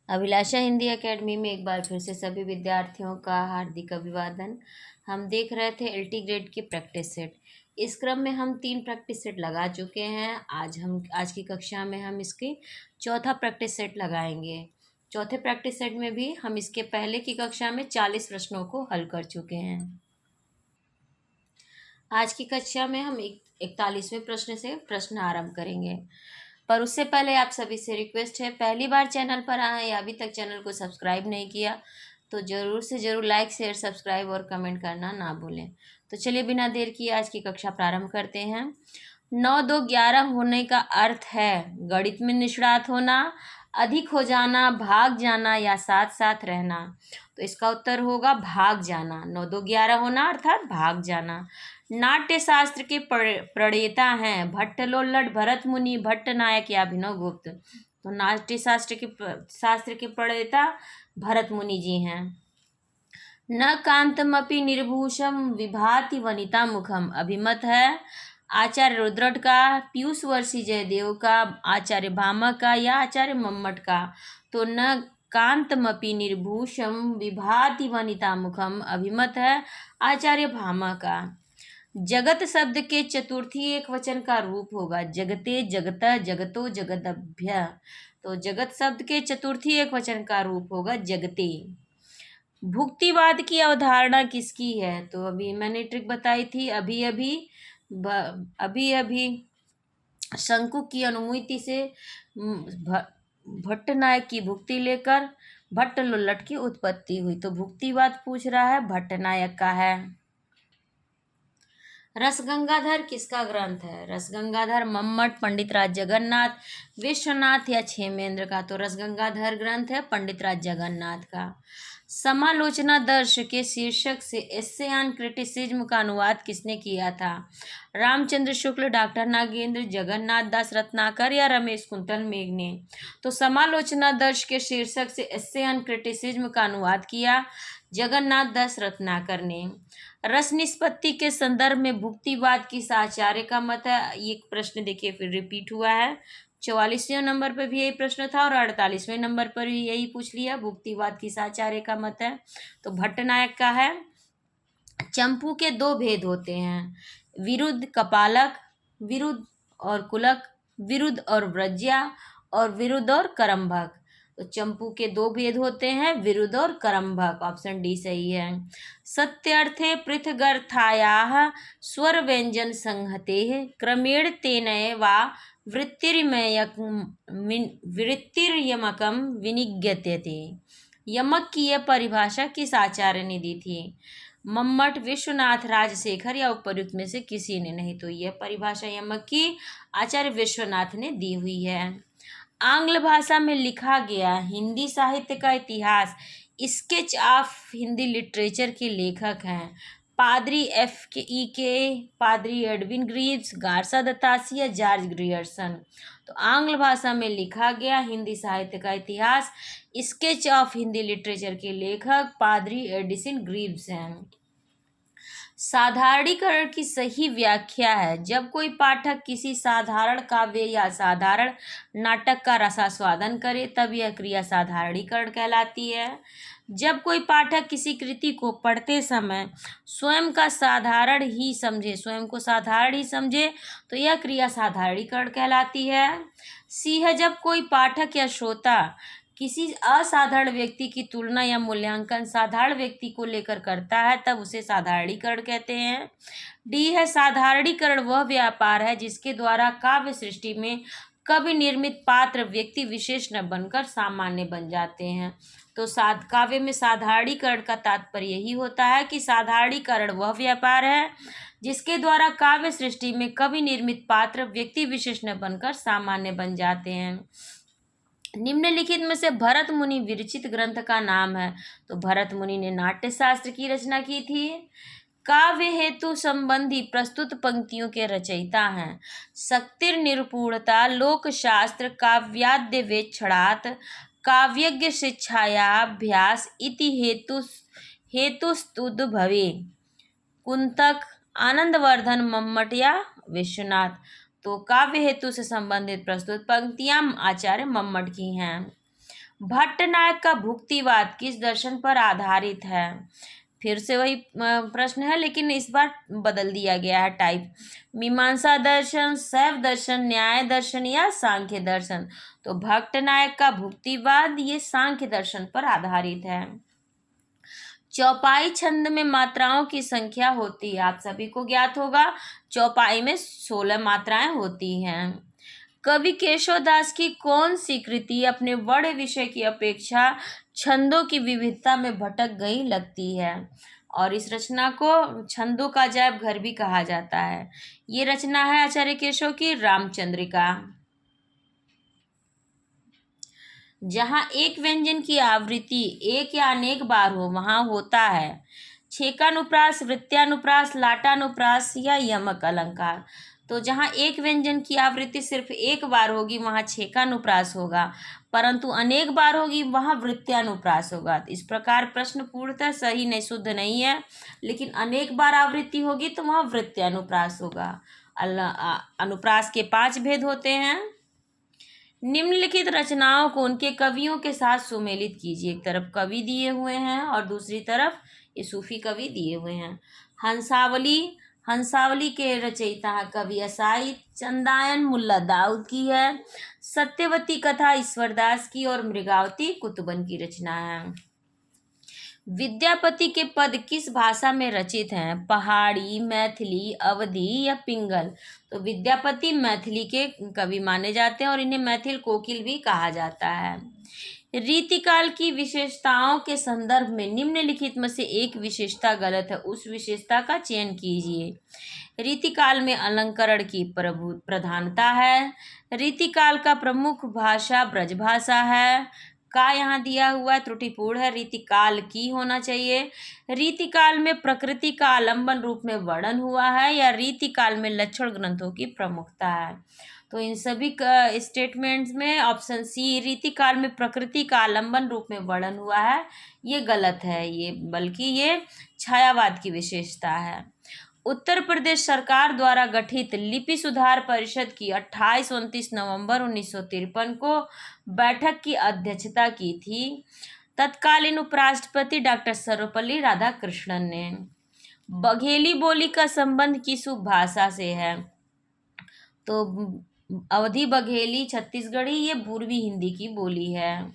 अभिलाषा Hindi academy में एक बार फिर से सभी विद्यार्थियों का हार्दिक अभिवादन। हम देख रहे थे एलटी ग्रेड की प्रैक्टिस सेट। इस क्रम में हम 3 प्रैक्टिस सेट लगा चुके हैं। आज की कक्षा में हम इसकी चौथा प्रैक्टिस सेट लगाएंगे। चौथे प्रैक्टिस सेट में भी हम इसके पहले की कक्षा में 40 प्रश्नों को हल कर चुके हैं। आज की कक्षा में हम 41वें प्रश्न से प्रश्न आरंभ करेंगे, पर उससे पहले आप सभी से रिक्वेस्ट है, पहली बार चैनल पर आए या अभी तक चैनल को सब्सक्राइब नहीं किया तो ज़रूर से ज़रूर लाइक शेयर सब्सक्राइब और कमेंट करना ना भूलें। तो चलिए बिना देर किए आज की कक्षा प्रारंभ करते हैं। 9 2 11 होने का अर्थ है गणित में निष्णात होना, अधिक हो जाना, भाग जाना या साथ साथ रहना। तो इसका उत्तर होगा भाग जाना। 9 2 11 होना अर्थात भाग जाना। नाट्य शास्त्र के प्रणेता हैं भट्टलोल्लट, भरत मुनि, भट्ट नायक या अभिनव गुप्त। तो नाट्य शास्त्र के प्रणेता भरत मुनि जी हैं। न कांतमपि निर्भूषम विभाति वनिता मुखम। अभिमत है आचार्य रुद्रट का, पीयूष वर्षी जयदेव का, आचार्य भामह का या आचार्य मम्मट का। तो न कांतमपि निर्भूषम विभाति वनिता मुखम अभिमत है आचार्य भामह का। जगत शब्द के चतुर्थी एक वचन का रूप होगा जगते, जगत, जगतो, जगदभ्य। तो जगत शब्द के चतुर्थी एक वचन का रूप होगा जगते। भुक्तिवाद की अवधारणा किसकी है? तो अभी मैंने ट्रिक बताई थी। अभी अभी शंकु की अनुमति से भट्ट नायक की भुक्ति लेकर भट्ट लोल्लट की उत्पत्ति हुई। तो भुक्तिवाद पूछ रहा है भट्ट नायक का है। रसगंगाधर किसका ग्रंथ है? रसगंगाधर मम्मट, पंडित राज जगन्नाथ, विश्वनाथ या क्षेमेंद्र का। तो रसगंगाधर ग्रंथ है पंडित राज जगन्नाथ का। समालोचना दर्श के शीर्षक से एस्से ऑन क्रिटिसिज्म का अनुवाद किसने किया था? रामचंद्र शुक्ल, डॉक्टर नागेंद्र, जगन्नाथ दास रत्नाकर या रमेश कुंतल मेघने। तो समालोचना दर्श के शीर्षक से एस्से ऑन क्रिटिसिज्म का अनुवाद किया जगन्नाथ दास रत्नाकर ने। रस निष्पत्ति के संदर्भ में भुक्तिवाद किस आचार्य का मत है? ये प्रश्न देखिए फिर रिपीट हुआ है। 44वें नंबर पर भी यही प्रश्न था और 48वें नंबर पर भी यही पूछ लिया, भुक्तिवाद किस आचार्य का मत है? तो भट्ट नायक का है। चंपू के 2 भेद होते हैं, विरुद्ध कपालक, विरुद्ध और कुलक, विरुद्ध और व्रज्या और विरुद्ध और करम्भक। तो चंपू के 2 भेद होते हैं, विरुद्ध और करम्भक। ऑप्शन डी सही है। सत्यर्थे पृथगर्थायाः स्वर व्यंजन संहतेः क्रमेण तेनैव वा वृत्तिर्यमकम विनिज्ञत्यते। यमक की यह परिभाषा किस आचार्य ने दी थी? मम्मट, विश्वनाथ, राजशेखर या उपर्युक्त में से किसी ने नहीं। तो यह परिभाषा यमक की आचार्य विश्वनाथ ने दी हुई है। आंग्ल भाषा में लिखा गया हिंदी साहित्य का इतिहास स्केच ऑफ हिंदी लिटरेचर के लेखक हैं पादरी F.E.K., पादरी एडविन ग्रीव्स, गार्सा दत्तासी या जॉर्ज ग्रियर्सन। तो आंग्ल भाषा में लिखा गया हिंदी साहित्य का इतिहास स्केच ऑफ हिंदी लिटरेचर के लेखक पादरी एडिसन ग्रीव्स हैं। साधारणीकरण की सही व्याख्या है जब कोई पाठक किसी साधारण काव्य या साधारण नाटक का रसास्वादन करे तब यह क्रिया साधारणीकरण कहलाती है। जब कोई पाठक किसी कृति को पढ़ते समय स्वयं को साधारण ही समझे तो यह क्रिया साधारणीकरण कहलाती है। सी है जब कोई पाठक या श्रोता किसी असाधारण व्यक्ति की तुलना या मूल्यांकन साधारण व्यक्ति को लेकर करता है तब उसे साधारणीकरण कहते हैं। डी है साधारणीकरण वह व्यापार है जिसके द्वारा काव्य सृष्टि में कवि निर्मित पात्र व्यक्ति विशेष न बनकर सामान्य बन जाते हैं। तो काव्य में साधारणीकरण का तात्पर्य यही होता है कि साधारणीकरण वह व्यापार है जिसके द्वारा काव्य सृष्टि में कवि निर्मित पात्र व्यक्ति विशेष न बनकर सामान्य बन जाते हैं। निम्नलिखित में से भरत मुनि विरचित ग्रंथ का नाम है? तो भरत मुनि ने नाट्य शास्त्र की रचना की थी। काव्य हेतु संबंधी प्रस्तुत पंक्तियों के रचयिता हैं शक्तिर निरूपूणता, लोक शास्त्र, काव्याद्य वेक्षणात्, काव्यज्ञ शिक्षायाभ्यास इति हेतुस्तुद्भवे। कुंतक, आनंदवर्धन, मम्मट या विश्वनाथ। तो काव्य हेतु से संबंधित प्रस्तुत पंक्तियां आचार्य मम्मट की हैं। भट्टनायक का भुक्तिवाद किस दर्शन पर आधारित है? फिर से वही प्रश्न है, लेकिन इस बार बदल दिया गया है टाइप। मीमांसा दर्शन, शैव दर्शन, न्याय दर्शन या सांख्य दर्शन? तो भट्टनायक का भुक्तिवाद ये सांख्य दर्शन पर आधारित है। चौपाई छंद में मात्राओं की संख्या होती है, आप सभी को ज्ञात होगा, चौपाई में 16 मात्राएं होती हैं। कवि केशवदास की कौन सी कृति अपने बड़े विषय की अपेक्षा छंदों की विविधता में भटक गई लगती है? और इस रचना को छंदों का अजायब घर भी कहा जाता है। ये रचना है आचार्य केशव की रामचंद्रिका। जहाँ एक व्यंजन की आवृत्ति एक या अनेक बार हो वहाँ होता है छेकानुप्रास, वृत्यानुप्रास, लाटानुप्रास या यमक अलंकार। तो जहाँ एक व्यंजन की आवृत्ति सिर्फ एक बार होगी वहाँ छेकानुप्रास होगा, परंतु अनेक बार होगी वहाँ वृत्यानुप्रास होगा। इस प्रकार प्रश्न पूर्णतः सही नहीं, शुद्ध नहीं है, लेकिन अनेक बार आवृत्ति होगी तो वहाँ वृत्यानुप्रास होगा। अनुप्रास के 5 भेद होते हैं। निम्नलिखित रचनाओं को उनके कवियों के साथ सुमेलित कीजिए। एक तरफ कवि दिए हुए हैं और दूसरी तरफ ये सूफी कवि दिए हुए हैं। हंसावली, हंसावली के रचयिता हैं कवि असाई चंदायन मुल्ला दाऊद की है। सत्यवती कथा ईश्वरदास की और मृगावती कुतुबन की रचना है। विद्यापति के पद किस भाषा में रचित हैं? पहाड़ी, मैथिली, अवधी या पिंगल? तो विद्यापति मैथिली के कवि माने जाते हैं और इन्हें मैथिल कोकिल भी कहा जाता है। रीतिकाल की विशेषताओं के संदर्भ में निम्नलिखित में से एक विशेषता गलत है, उस विशेषता का चयन कीजिए। रीतिकाल में अलंकरण की प्रधानता है। रीतिकाल का प्रमुख भाषा ब्रजभाषा है। का यहाँ दिया हुआ है त्रुटिपूर्ण है, रीतिकाल की होना चाहिए। रीतिकाल में प्रकृति का आलंबन रूप में वर्णन हुआ है या रीतिकाल में लक्षण ग्रंथों की प्रमुखता है? तो इन सभी स्टेटमेंट्स में ऑप्शन सी रीतिकाल में प्रकृति का आलंबन रूप में वर्णन हुआ है ये गलत है, ये बल्कि ये छायावाद की विशेषता है। उत्तर प्रदेश सरकार द्वारा गठित लिपि सुधार परिषद की 28-29 नवंबर 1953 को बैठक की अध्यक्षता की थी तत्कालीन उपराष्ट्रपति डॉक्टर सर्वपल्ली राधाकृष्णन ने। बघेली बोली का संबंध किस उपभाषा से है? तो अवधी बघेली छत्तीसगढ़ी ये पूर्वी हिंदी की बोली है।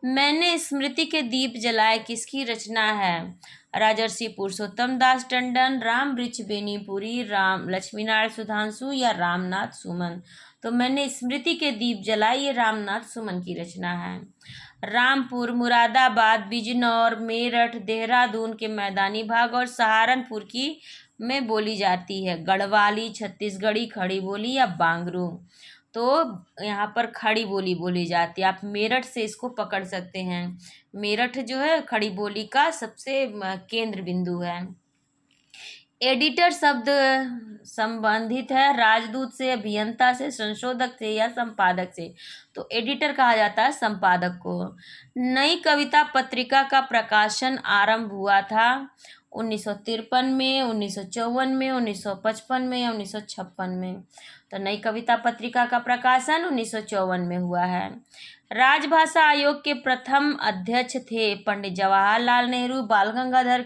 मैंने स्मृति के दीप जलाए किसकी रचना है? राजर्षि पुरुषोत्तम दास टंडन, राम वृक्ष बेनीपुरी, राम लक्ष्मीनारायण सुधांशु या रामनाथ सुमन? तो मैंने स्मृति के दीप जलाए ये रामनाथ सुमन की रचना है। रामपुर, मुरादाबाद, बिजनौर, मेरठ, देहरादून के मैदानी भाग और सहारनपुर की में बोली जाती है गढ़वाली, छत्तीसगढ़ी, खड़ी बोली या बांगरू? तो यहाँ पर खड़ी बोली बोली जाती है। आप मेरठ से इसको पकड़ सकते हैं। मेरठ जो है खड़ी बोली का सबसे केंद्र बिंदु है। एडिटर शब्द संबंधित है राजदूत से, अभियंता से, संशोधक से या संपादक से? तो एडिटर कहा जाता है संपादक को। नई कविता पत्रिका का प्रकाशन आरंभ हुआ था 1953 में, 1954 में, 1955 में या 1956 में? तो नई कविता पत्रिका का प्रकाशन 1954 में हुआ है। राजभाषा आयोग के प्रथम अध्यक्ष थे पंडित जवाहरलाल नेहरू, बाल गंगाधर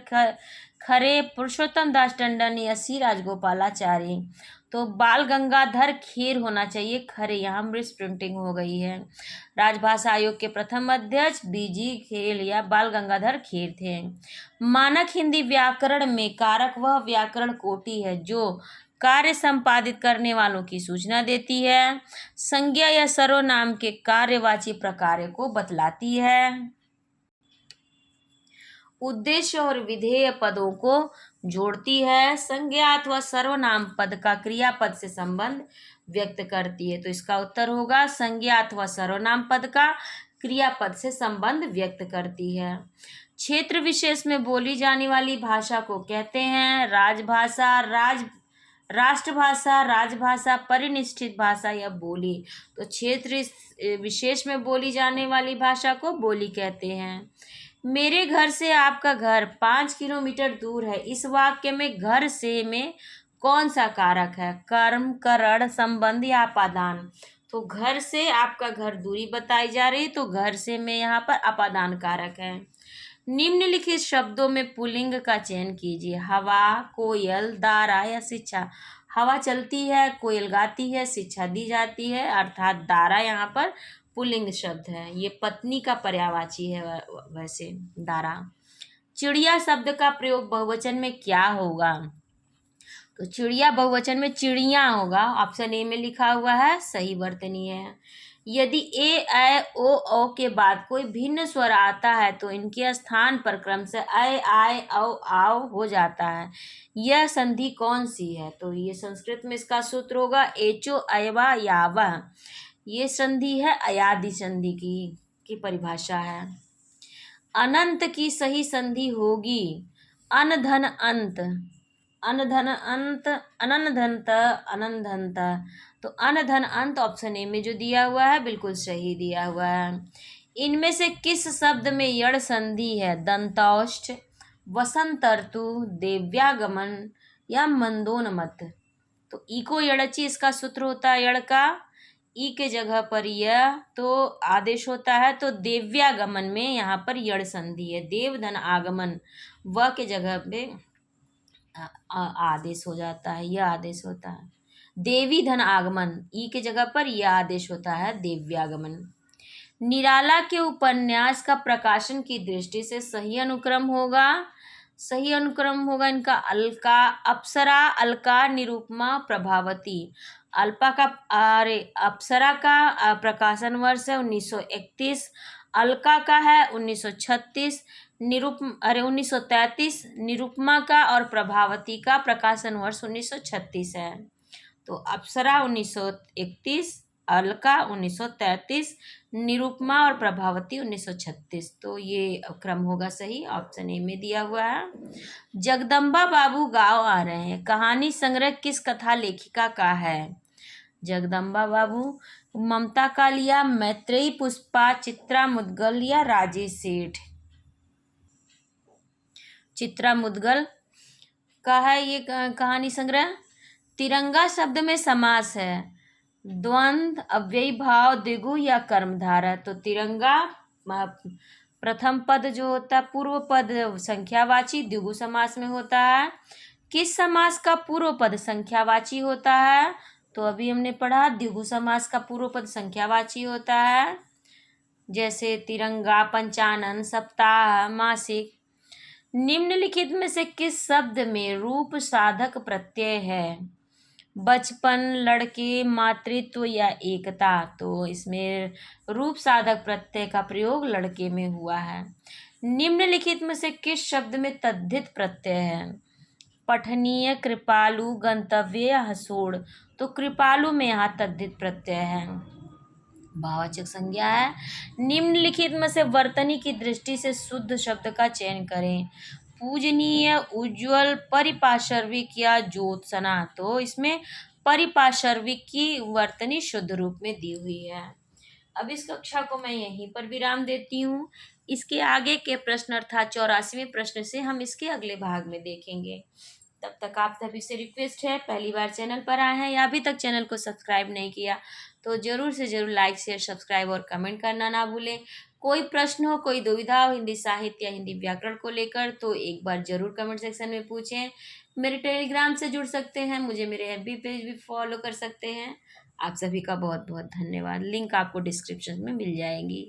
खरे, पुरुषोत्तम दास टंडन या सी राजगोपालाचारी? तो बाल गंगाधर खेर होना चाहिए, खरे यहाँ मिस प्रिंटिंग हो गई है। राजभाषा आयोग के प्रथम अध्यक्ष बीजी खेल या बाल गंगाधर खेर थे। मानक हिंदी व्याकरण में कारक वह व्याकरण कोटि है जो कार्य संपादित करने वालों की सूचना देती है, संज्ञा या सर्वनाम के कार्यवाची प्रकार को बतलाती है, उद्देश्य और विधेय पदों को जोड़ती है, संज्ञा अथवा सर्वनाम पद का क्रियापद से संबंध व्यक्त करती है। तो इसका उत्तर होगा संज्ञा अथवा सर्वनाम पद का क्रियापद से संबंध व्यक्त करती है। क्षेत्र विशेष में बोली जाने वाली भाषा को कहते हैं राजभाषा, राष्ट्रभाषा, राजभाषा, परिनिष्ठित भाषा या बोली? तो क्षेत्र विशेष में बोली जाने वाली भाषा को बोली कहते हैं। मेरे घर से आपका घर 5 किलोमीटर दूर है। इस वाक्य में घर से में कौन सा कारक है? कर्म, करण, संबंध या अपादान? तो घर से आपका घर दूरी बताई जा रही, तो घर से में यहाँ पर अपादान कारक है। निम्नलिखित शब्दों में पुल्लिंग का चयन कीजिए। हवा, कोयल, दारा या शिक्षा। हवा चलती है, कोयल गाती है, शिक्षा दी जाती है, अर्थात दारा यहाँ पर पुल्लिंग शब्द है। ये पत्नी का पर्यायवाची है वैसे दारा। चिड़िया शब्द का प्रयोग बहुवचन में क्या होगा? तो चिड़िया बहुवचन में चिड़िया होगा। ऑप्शन ए में लिखा हुआ है, सही वर्तनीय है। यदि ए, ऐ, ओ, औ के बाद कोई भिन्न स्वर आता है तो इनके स्थान पर क्रम से ऐ, आय, औ, आओ हो जाता है। यह संधि कौन सी है? तो ये संस्कृत में इसका सूत्र होगा एचो, अयवा, यावा। ये संधि है अयादि संधि की परिभाषा है। अनंत की सही संधि होगी अनधन अंत, अनधन अंत, अननधनत, अनंधनत। तो अनधन अंत ऑप्शन ए में जो दिया हुआ है बिल्कुल सही दिया हुआ है। इनमें से किस शब्द में यड़ संधि है? दंतौष्ठ, वसंत ऋतु, देव्यागमन या मंदोन्मत्त। तो ई को यड़ची इसका सूत्र होता है यड़ का। ई के जगह पर यह तो आदेश होता है, तो देव्यागमन में यहाँ पर यड़ संधि है। देव धन आगमन, व के जगह पे आदेश हो जाता है, यह आदेश होता है। देवी धन आगमन, ई के जगह पर यह आदेश होता है देव्यागमन। निराला के उपन्यास का प्रकाशन की दृष्टि से सही अनुक्रम होगा, सही अनुक्रम होगा इनका अलका, अप्सरा, अलका, निरुपमा, प्रभावती। अप्सरा का प्रकाशन वर्ष है 1931, अलका का है 1936, 1933, निरुपमा का और प्रभावती का प्रकाशन वर्ष 1936 है। तो अप्सरा 1931, अलका 1933, निरुपमा और प्रभावती 1936। तो ये क्रम होगा सही, ऑप्शन ए में दिया हुआ है। जगदम्बा बाबू गाँव आ रहे हैं, कहानी संग्रह किस कथा लेखिका का है? जगदम्बा बाबू ममता कालिया, मैत्रेयी पुष्पा, चित्रा मुदगल या राजेश सेठ। चित्रा मुदगल का है ये कहानी संग्रह। तिरंगा शब्द में समास है द्वंद्व, अव्ययी भाव, द्विगु या कर्मधारय। तो तिरंगा प्रथम पद जो होता है पूर्व पद संख्यावाची द्विगु समास में होता है। किस समास का पूर्व पद संख्यावाची होता है? तो अभी हमने पढ़ा द्विगु समास का पूर्व पद संख्यावाची होता है, जैसे तिरंगा, पंचानन, सप्ताह, मासिक। निम्नलिखित में से किस शब्द में रूप साधक प्रत्यय है? बचपन, लड़के, मातृत्व या एकता। तो इसमें रूप साधक प्रत्यय का प्रयोग लड़के में हुआ है। निम्नलिखित में से किस शब्द में तद्धित प्रत्यय है? पठनीय, कृपालु, गंतव्य या हसोड़। तो कृपालु में यहाँ तद्धित प्रत्यय है, भाववाचक संज्ञा है। निम्नलिखित में से वर्तनी की दृष्टि से शुद्ध शब्द का चयन करें। पूजनीय, उज्ज्वल, परिपार्श्विक या ज्योत्सना। तो इसमें परिपार्श्विक की वर्तनी शुद्ध रूप में दी हुई है। अब इस कक्षा को मैं यहीं पर विराम देती हूँ। इसके आगे के प्रश्न अर्थात 84वें प्रश्न से हम इसके अगले भाग में देखेंगे। तब तक आप सभी से रिक्वेस्ट है, पहली बार चैनल पर आए हैं या अभी तक चैनल को सब्सक्राइब नहीं किया तो जरूर से जरूर लाइक, शेयर, सब्सक्राइब और कमेंट करना ना भूलें। कोई प्रश्न हो, कोई दुविधा हो हिंदी साहित्य या हिंदी व्याकरण को लेकर तो एक बार जरूर कमेंट सेक्शन में पूछें। मेरे टेलीग्राम से जुड़ सकते हैं, मुझे मेरे FB पेज भी फॉलो कर सकते हैं। आप सभी का बहुत बहुत धन्यवाद। लिंक आपको डिस्क्रिप्शन में मिल जाएगी।